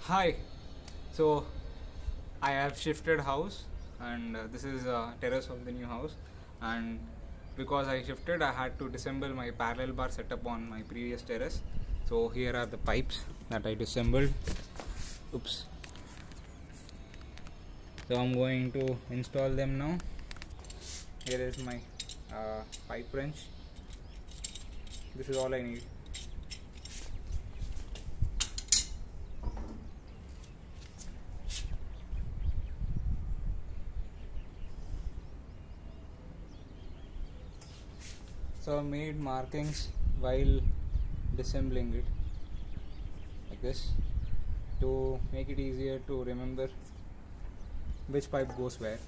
Hi. So I have shifted house, and this is terrace of the new house. And because I shifted, I had to disassemble my parallel bar setup on my previous terrace. So here are the pipes that I disassembled. Oops. So I'm going to install them now. Here is my pipe wrench. This is all I need. So I made markings while disassembling it like this to make it easier to remember which pipe goes where.